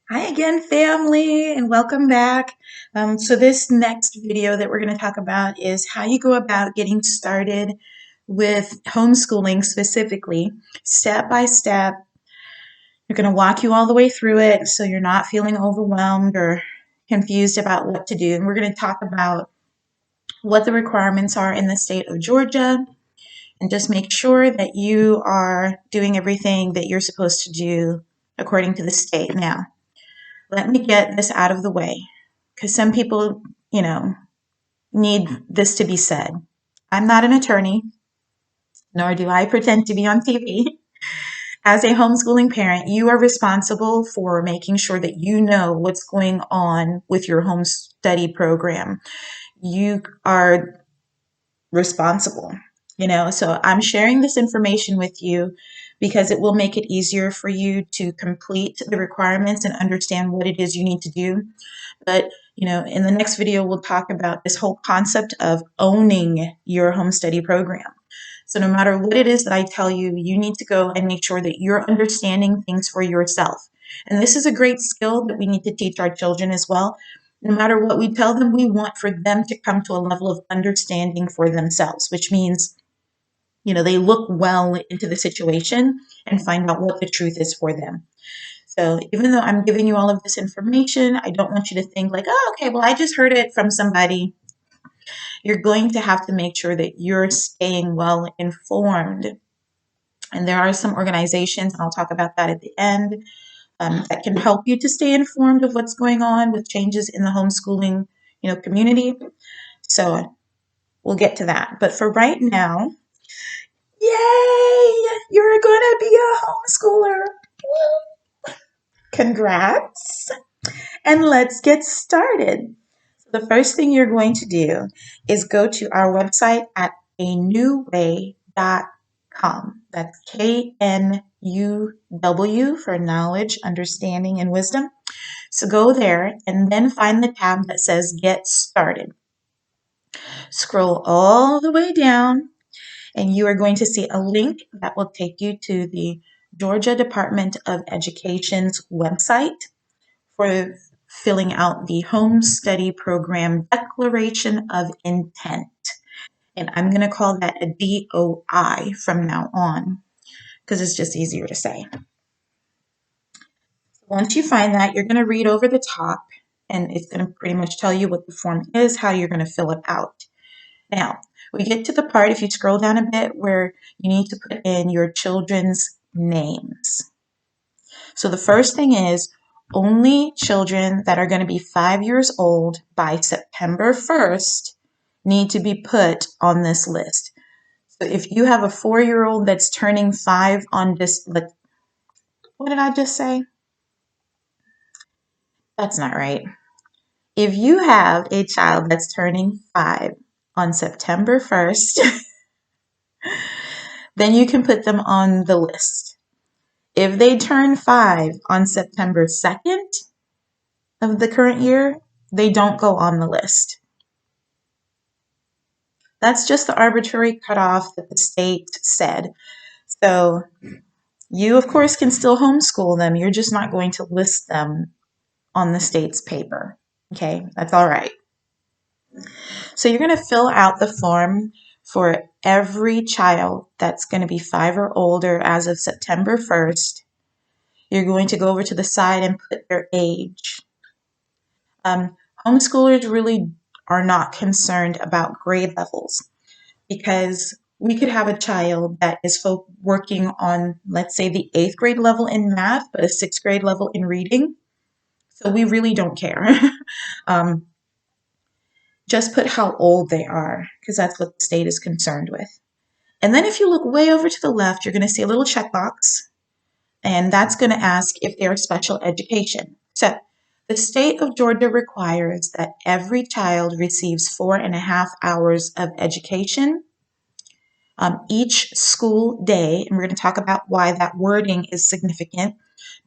Hi again, family, and welcome back. So this next video that we're going to talk about is how you go about getting started with homeschooling specifically, step by step. We're going to walk you all the way through it so you're not feeling overwhelmed or confused about what to do. And we're going to talk about what the requirements are in the state of Georgia and just make sure that you are doing everything that you're supposed to do according to the state. Now, let me get this out of the way because some people, need this to be said. I'm not an attorney, nor do I pretend to be on TV. As a homeschooling parent, you are responsible for making sure that you know what's going on with your home study program. You are responsible, so I'm sharing this information with you because it will make it easier for you to complete the requirements and understand what it is you need to do. But, in the next video, we'll talk about this whole concept of owning your home study program. So no matter what it is that I tell you, you need to go and make sure that you're understanding things for yourself. And this is a great skill that we need to teach our children as well. No matter what we tell them, we want for them to come to a level of understanding for themselves, which means, they look well into the situation and find out what the truth is for them. So even though I'm giving you all of this information, I don't want you to think like, oh, okay, well, I just heard it from somebody. You're going to have to make sure that you're staying well informed. And there are some organizations, and I'll talk about that at the end, that can help you to stay informed of what's going on with changes in the homeschooling, community. So we'll get to that. But for right now, yay! You're gonna be a homeschooler. Congrats! And let's get started. So the first thing you're going to do is go to our website at anewway.com. That's KNUW for knowledge, understanding, and wisdom. So go there and then find the tab that says Get Started. Scroll all the way down and you are going to see a link that will take you to the Georgia Department of Education's website for filling out the Home Study Program Declaration of Intent. And I'm going to call that a DOI from now on because it's just easier to say. Once you find that, you're going to read over the top and it's going to pretty much tell you what the form is, how you're going to fill it out. Now, we get to the part, if you scroll down a bit, where you need to put in your children's names. So the first thing is only children that are going to be 5 years old by September 1st need to be put on this list. So if you have a 4-year-old that's turning 5 on this, what did I just say? That's not right. If you have a child that's turning 5 on September 1st, then you can put them on the list. If they turn 5 on September 2nd of the current year, they don't go on the list. That's just the arbitrary cutoff that the state said. So you, of course, can still homeschool them. You're just not going to list them on the state's paper. Okay, that's all right. So you're going to fill out the form for every child that's going to be 5 or older as of September 1st. You're going to go over to the side and put their age. Homeschoolers really are not concerned about grade levels because we could have a child that is working on, let's say, the 8th grade level in math, but a 6th grade level in reading. So we really don't care. Just put how old they are because that's what the state is concerned with. And then if you look way over to the left, you're going to see a little checkbox, and that's going to ask if they're special education. So the state of Georgia requires that every child receives 4.5 hours of education each school day, and we're going to talk about why that wording is significant.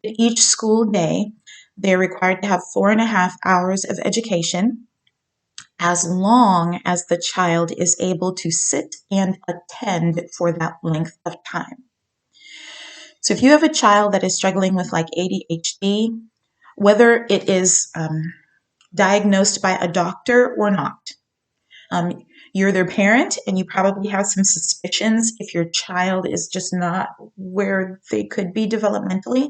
But each school day, they're required to have 4.5 hours of education as long as the child is able to sit and attend for that length of time. So if you have a child that is struggling with like ADHD, whether it is diagnosed by a doctor or not. You're their parent, and you probably have some suspicions if your child is just not where they could be developmentally.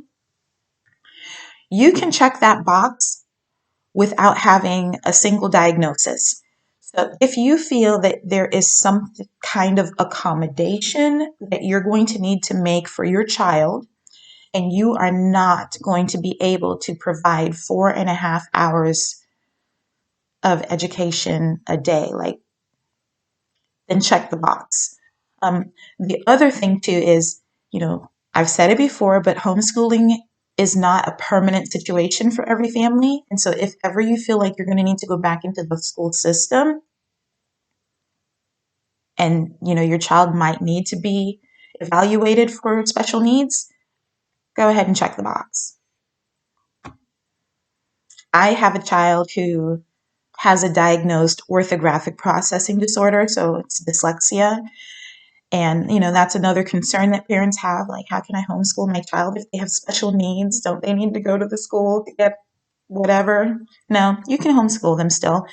You can check that box without having a single diagnosis. So if you feel that there is some kind of accommodation that you're going to need to make for your child, and you are not going to be able to provide 4.5 hours of education a day, like, then check the box. The other thing too is, I've said it before, but homeschooling is not a permanent situation for every family. And so if ever you feel like you're going to need to go back into the school system and, your child might need to be evaluated for special needs, go ahead and check the box. I have a child who has a diagnosed orthographic processing disorder, so it's dyslexia. And, that's another concern that parents have. Like, how can I homeschool my child if they have special needs? Don't they need to go to the school to get whatever? No, you can homeschool them still.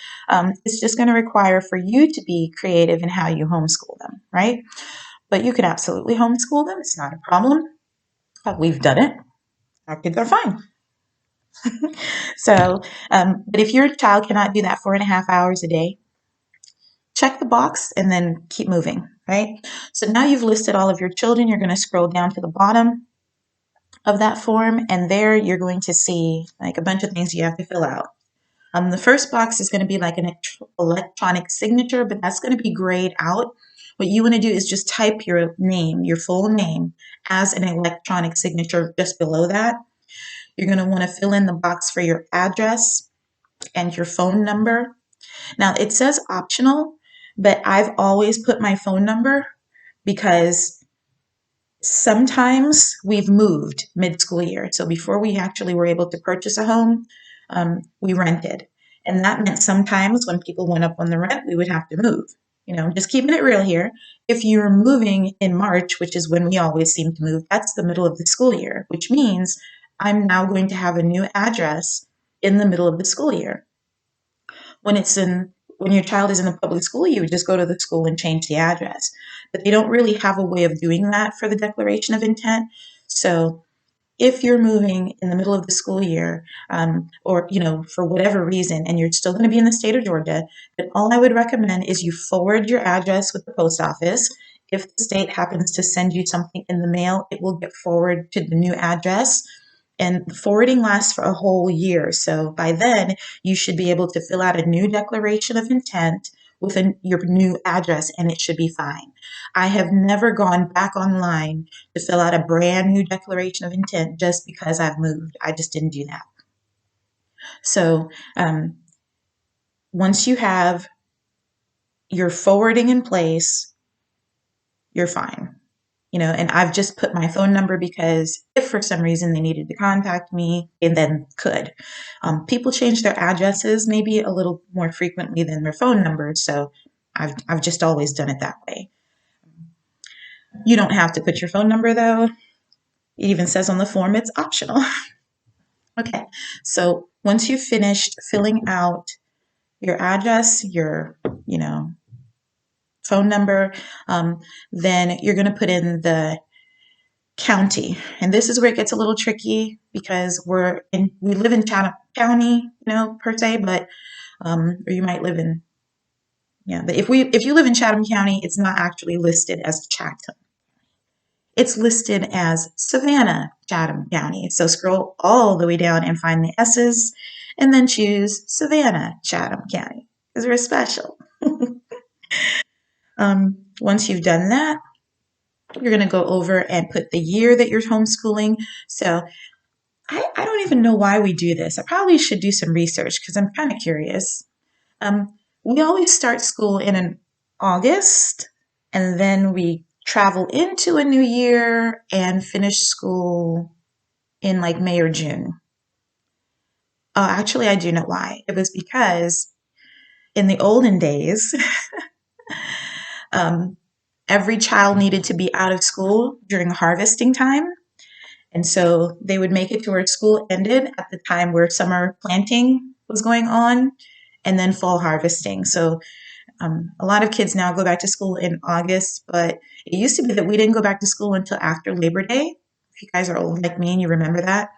It's just going to require for you to be creative in how you homeschool them, right? But you can absolutely homeschool them. It's not a problem. We've done it. Our kids are fine. So, but if your child cannot do that 4.5 hours a day, check the box and then keep moving, right? So now you've listed all of your children. You're going to scroll down to the bottom of that form, and there you're going to see like a bunch of things you have to fill out. The first box is going to be like an electronic signature, but that's going to be grayed out. What you want to do is just type your name, your full name, as an electronic signature just below that. You're going to want to fill in the box for your address and your phone number. Now, it says optional, but I've always put my phone number because sometimes we've moved mid-school year. So before we actually were able to purchase a home, we rented. And that meant sometimes when people went up on the rent, we would have to move. Just keeping it real here. If you're moving in March, which is when we always seem to move, that's the middle of the school year, which means I'm now going to have a new address in the middle of the school year. When your child is in a public school, you would just go to the school and change the address. But they don't really have a way of doing that for the declaration of intent. So if you're moving in the middle of the school year, or for whatever reason, and you're still going to be in the state of Georgia, then all I would recommend is you forward your address with the post office. If the state happens to send you something in the mail, it will get forwarded to the new address. And forwarding lasts for a whole year. So by then, you should be able to fill out a new declaration of intent with your new address, and it should be fine. I have never gone back online to fill out a brand new declaration of intent just because I've moved. I just didn't do that. So once you have your forwarding in place, you're fine. And I've just put my phone number because if for some reason they needed to contact me, and then could. People change their addresses maybe a little more frequently than their phone numbers, so I've just always done it that way. You don't have to put your phone number though. It even says on the form it's optional. Okay, so once you've finished filling out your address, your phone number, then you're going to put in the county. And this is where it gets a little tricky because we live in Chatham County, per se, but or you might live in, but if you live in Chatham County, it's not actually listed as Chatham. It's listed as Savannah, Chatham County. So scroll all the way down and find the S's, and then choose Savannah, Chatham County because we're special. Once you've done that, you're going to go over and put the year that you're homeschooling. So I don't even know why we do this. I probably should do some research because I'm kind of curious. We always start school in August, and then we travel into a new year and finish school in like May or June. Oh, actually, I do know why. It was because in the olden days, every child needed to be out of school during harvesting time. And so they would make it to where school ended at the time where summer planting was going on and then fall harvesting. So a lot of kids now go back to school in August, but it used to be that we didn't go back to school until after Labor Day. If you guys are old like me and you remember that,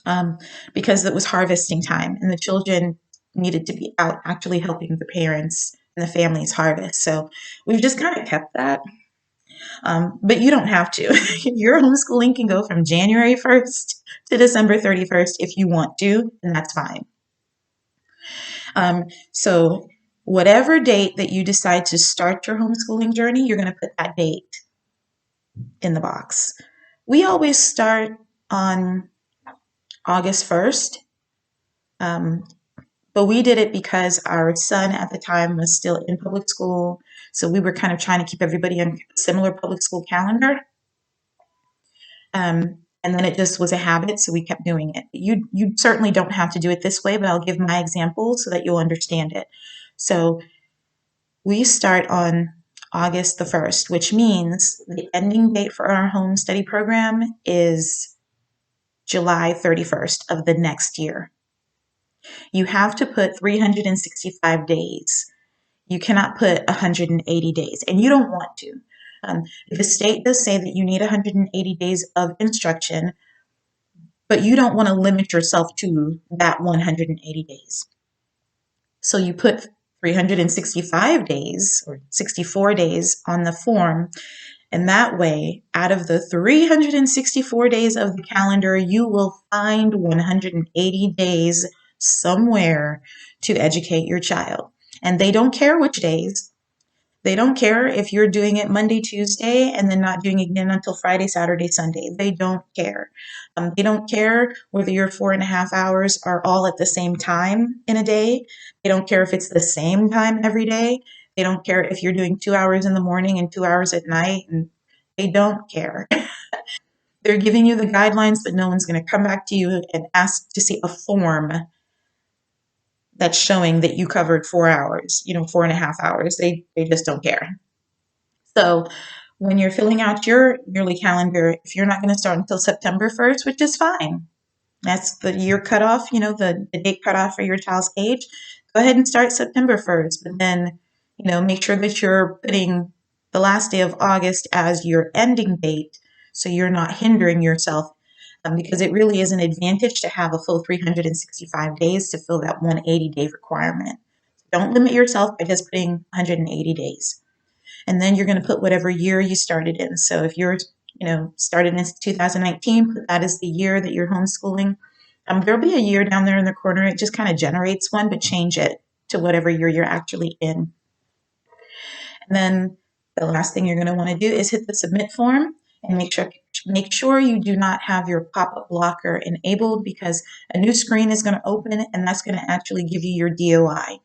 um, because it was harvesting time and the children needed to be out actually helping the parents and the families harvest. So we've just kind of kept that. But you don't have to. Your homeschooling can go from January 1st to December 31st if you want to, and that's fine. So whatever date that you decide to start your homeschooling journey, you're going to put that date in the box. We always start on August 1st, but we did it because our son at the time was still in public school. So we were kind of trying to keep everybody on a similar public school calendar. And then it just was a habit, so we kept doing it. You certainly don't have to do it this way, but I'll give my example so that you'll understand it. So we start on August the 1st, which means the ending date for our home study program is July 31st of the next year. You have to put 365 days. You cannot put 180 days, and you don't want to. The state does say that you need 180 days of instruction, but you don't want to limit yourself to that 180 days. So you put 365 days or 64 days on the form. And that way, out of the 364 days of the calendar, you will find 180 days somewhere to educate your child. And they don't care which days. They don't care if you're doing it Monday, Tuesday, and then not doing it again until Friday, Saturday, Sunday. They don't care. They don't care whether your 4.5 hours are all at the same time in a day. They don't care if it's the same time every day. They don't care if you're doing 2 hours in the morning and 2 hours at night. And they don't care. They're giving you the guidelines, but no one's going to come back to you and ask to see a form that's showing that you covered 4 hours, 4.5 hours. They just don't care. So when you're filling out your yearly calendar, if you're not going to start until September 1st, which is fine, that's the year cutoff, the date cutoff for your child's age, go ahead and start September 1st. But then, make sure that you're putting the last day of August as your ending date so you're not hindering yourself, because it really is an advantage to have a full 365 days to fill that 180-day requirement. Don't limit yourself by just putting 180 days. And then you're going to put whatever year you started in. So if you're, started in 2019, put that as the year that you're homeschooling. There'll be a year down there in the corner. It just kind of generates one, but change it to whatever year you're actually in. And then the last thing you're going to want to do is hit the submit form and make sure you do not have your pop-up blocker enabled, because a new screen is going to open and that's going to actually give you your DOI.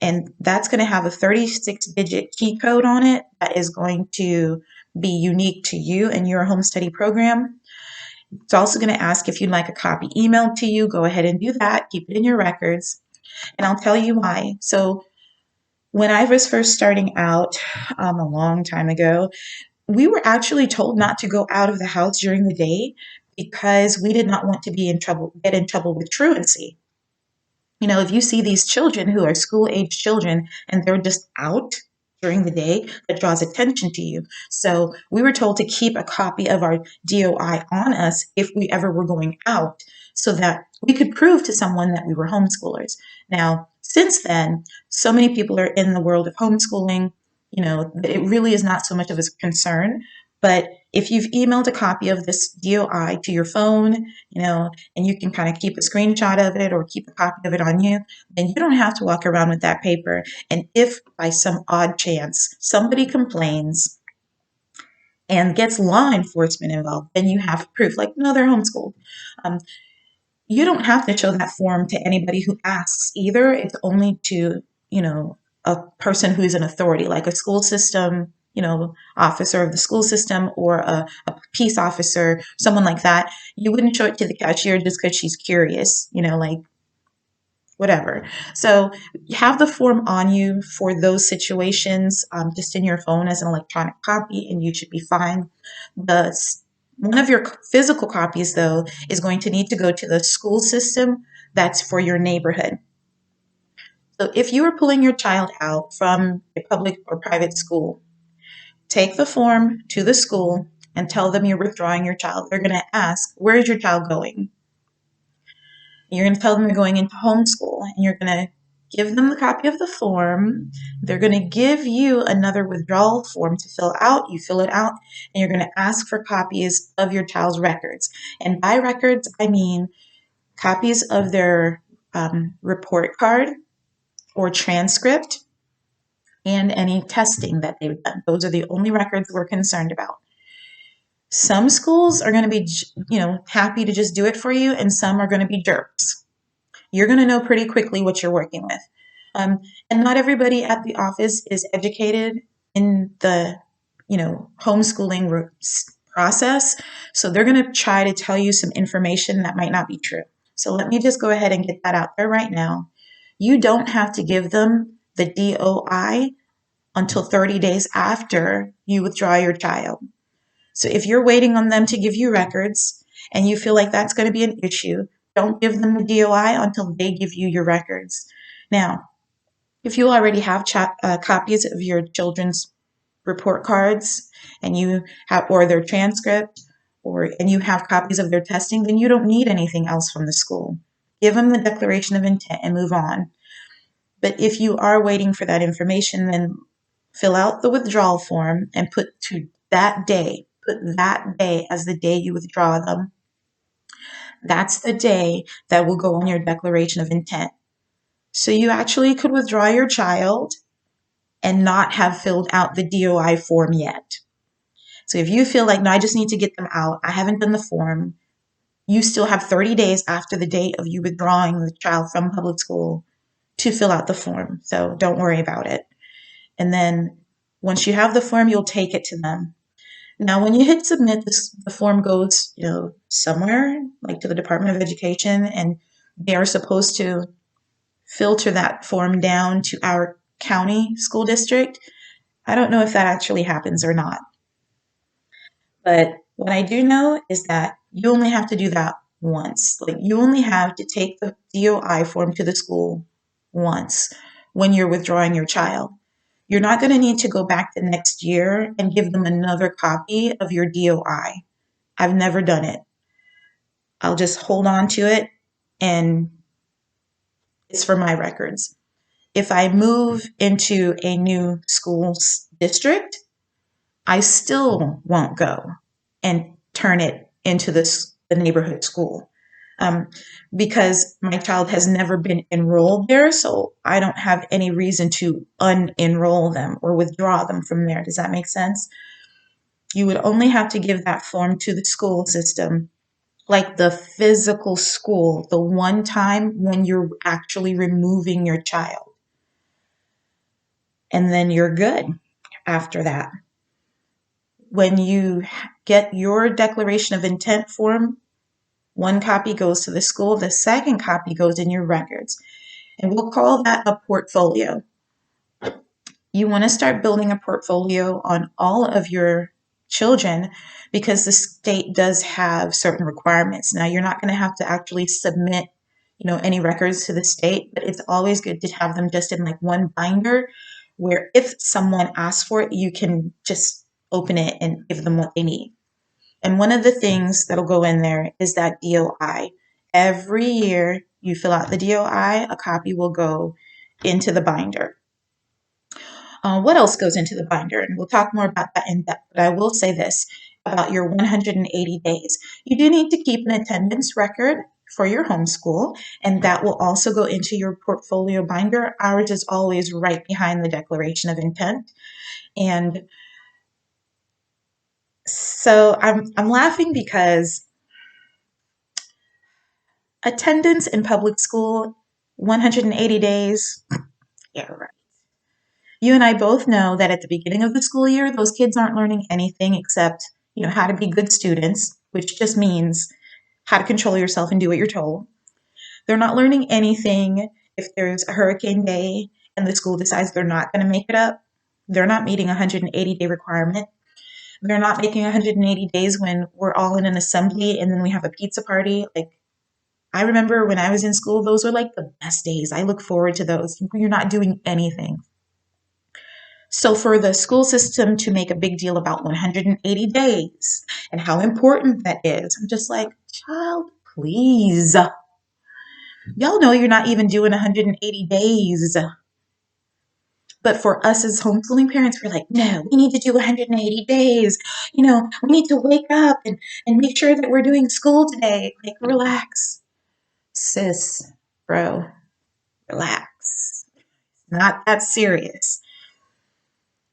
And that's going to have a 36-digit key code on it that is going to be unique to you and your home study program. It's also going to ask if you'd like a copy emailed to you. Go ahead and do that. Keep it in your records. And I'll tell you why. So when I was first starting out a long time ago, we were actually told not to go out of the house during the day because we did not want to get in trouble with truancy. If you see these children who are school age children and they're just out during the day, that draws attention to you. So we were told to keep a copy of our DOI on us if we ever were going out, so that we could prove to someone that we were homeschoolers. Now, since then, so many people are in the world of homeschooling, that it really is not so much of a concern. But if you've emailed a copy of this DOI to your phone, and you can kind of keep a screenshot of it or keep a copy of it on you, then you don't have to walk around with that paper. And if by some odd chance somebody complains and gets law enforcement involved, then you have proof, like, no, they're homeschooled. You don't have to show that form to anybody who asks either. It's only to, a person who's an authority, like a school system, officer of the school system, or a peace officer, someone like that. You wouldn't show it to the cashier just because she's curious, like whatever. So you have the form on you for those situations, just in your phone as an electronic copy, and you should be fine. The One of your physical copies, though, is going to need to go to the school system that's for your neighborhood. So if you are pulling your child out from a public or private school, take the form to the school and tell them you're withdrawing your child. They're going to ask, where is your child going? You're going to tell them you're going into homeschool, and you're going to give them the copy of the form. They're going to give you another withdrawal form to fill out. You fill it out, and you're going to ask for copies of your child's records. And by records, I mean copies of their report card or transcript and any testing that they've done. Those are the only records we're concerned about. Some schools are going to be, happy to just do it for you, and some are going to be jerks. You're going to know pretty quickly what you're working with. And not everybody at the office is educated in the, homeschooling process. So they're going to try to tell you some information that might not be true. So let me just go ahead and get that out there right now. You don't have to give them the DOI until 30 days after you withdraw your child. So if you're waiting on them to give you records and you feel like that's going to be an issue, don't give them the DOI until they give you your records. Now, if you already have copies of your children's report cards and you have, or their transcript, and you have copies of their testing, then you don't need anything else from the school. Give them the declaration of intent and move on. But if you are waiting for that information, then fill out the withdrawal form and put that day as the day you withdraw them. That's the day that will go on your declaration of intent. So you actually could withdraw your child and not have filled out the DOI form yet. So if you feel like, no, I just need to get them out, I haven't done the form, you still have 30 days after the date of you withdrawing the child from public school to fill out the form. So don't worry about it. And then once you have the form, you'll take it to them. Now, when you hit submit, the form goes, somewhere, like to the Department of Education, and they are supposed to filter that form down to our county school district. I don't know if that actually happens or not. But what I do know is that you only have to do that once. Like, you only have to take the DOI form to the school once when you're withdrawing your child. You're not going to need to go back the next year and give them another copy of your DOI. I've never done it. I'll just hold on to it, and it's for my records. If I move into a new school district, I still won't go and turn it into the neighborhood school because my child has never been enrolled there, so I don't have any reason to unenroll them or withdraw them from there. Does that make sense? You would only have to give that form to the school system, like the physical school, the one time when you're actually removing your child. And then you're good after that. When you get your declaration of intent form, one copy goes to the school, the second copy goes in your records. And we'll call that a portfolio. You want to start building a portfolio on all of your children because the state does have certain requirements. Now, you're not going to have to actually submit, any records to the state, but it's always good to have them just in like one binder where if someone asks for it, you can just open it and give them what they need. And one of the things that'll go in there is that DOI. Every year you fill out the DOI, a copy will go into the binder. What else goes into the binder? And we'll talk more about that in depth, but I will say this about your 180 days. You do need to keep an attendance record for your homeschool, and that will also go into your portfolio binder. Ours is always right behind the declaration of intent. And so I'm laughing because attendance in public school, 180 days, yeah, right. You and I both know that at the beginning of the school year, those kids aren't learning anything except, how to be good students, which just means how to control yourself and do what you're told. They're not learning anything if there's a hurricane day and the school decides they're not going to make it up. They're not meeting a 180-day requirement. They're not making 180 days when we're all in an assembly and then we have a pizza party. Like, I remember when I was in school, those were like the best days. I look forward to those. You're not doing anything. So for the school system to make a big deal about 180 days and how important that is, I'm just like, child, please. Y'all know you're not even doing 180 days. But for us as homeschooling parents, we're like, no, we need to do 180 days. We need to wake up and make sure that we're doing school today. Like, relax, sis, bro, relax. Not that serious.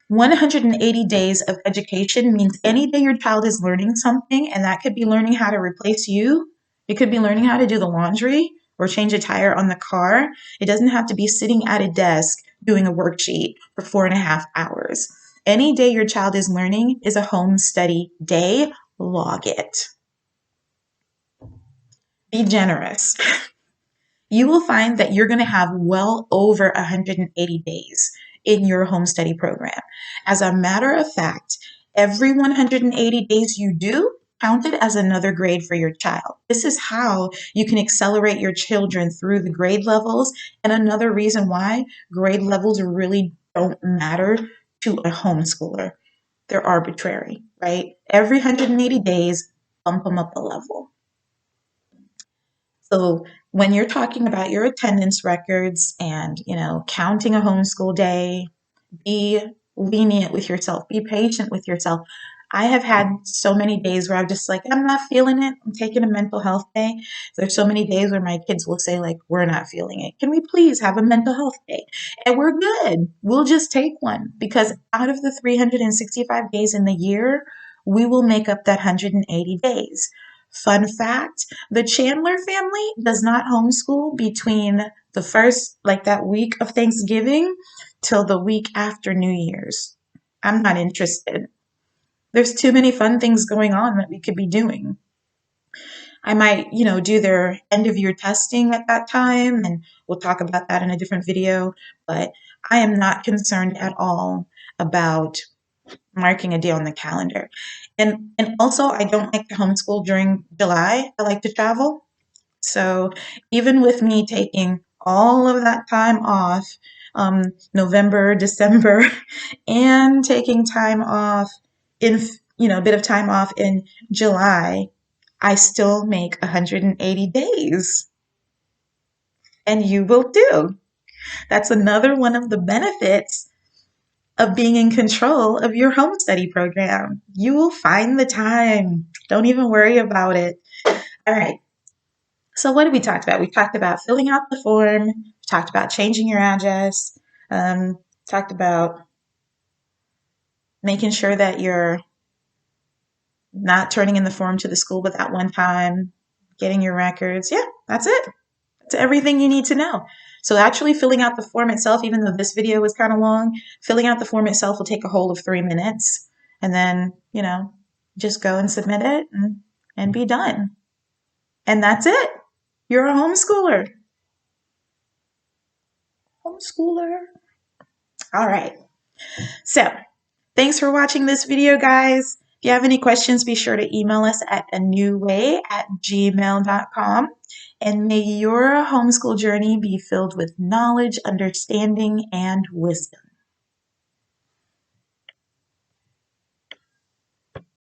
180 days of education means any day your child is learning something, and that could be learning how to replace you. It could be learning how to do the laundry or change a tire on the car. It doesn't have to be sitting at a desk doing a worksheet for 4.5 hours. Any day your child is learning is a home study day. Log it. Be generous. You will find that you're going to have well over 180 days in your home study program. As a matter of fact, every 180 days you do counted as another grade for your child. This is how you can accelerate your children through the grade levels. And another reason why grade levels really don't matter to a homeschooler. They're arbitrary, right? Every 180 days, bump them up a level. So when you're talking about your attendance records and, counting a homeschool day, be lenient with yourself, be patient with yourself. I have had so many days where I'm just like, I'm not feeling it. I'm taking a mental health day. There's so many days where my kids will say, like, we're not feeling it. Can we please have a mental health day? And we're good. We'll just take one, because out of the 365 days in the year, we will make up that 180 days. Fun fact, the Chandler family does not homeschool between the first, like that week of Thanksgiving till the week after New Year's. I'm not interested. There's too many fun things going on that we could be doing. I might, do their end of year testing at that time, and we'll talk about that in a different video, but I am not concerned at all about marking a day on the calendar. And also, I don't like to homeschool during July. I like to travel. So even with me taking all of that time off, November, December, and taking time off a bit of time off in July, I still make 180 days. And you will too. That's another one of the benefits of being in control of your home study program. You will find the time. Don't even worry about it. All right. So what did we talk about? We talked about filling out the form. We talked about changing your address. Talked about making sure that you're not turning in the form to the school but that one time, getting your records. Yeah, that's it. That's everything you need to know. So actually filling out the form itself, even though this video was kind of long, filling out the form itself will take a whole of 3 minutes. And then, just go and submit it and be done. And that's it. You're a homeschooler. Homeschooler. All right. So thanks for watching this video, guys. If you have any questions, be sure to email us at anewway@gmail.com. And may your homeschool journey be filled with knowledge, understanding, and wisdom.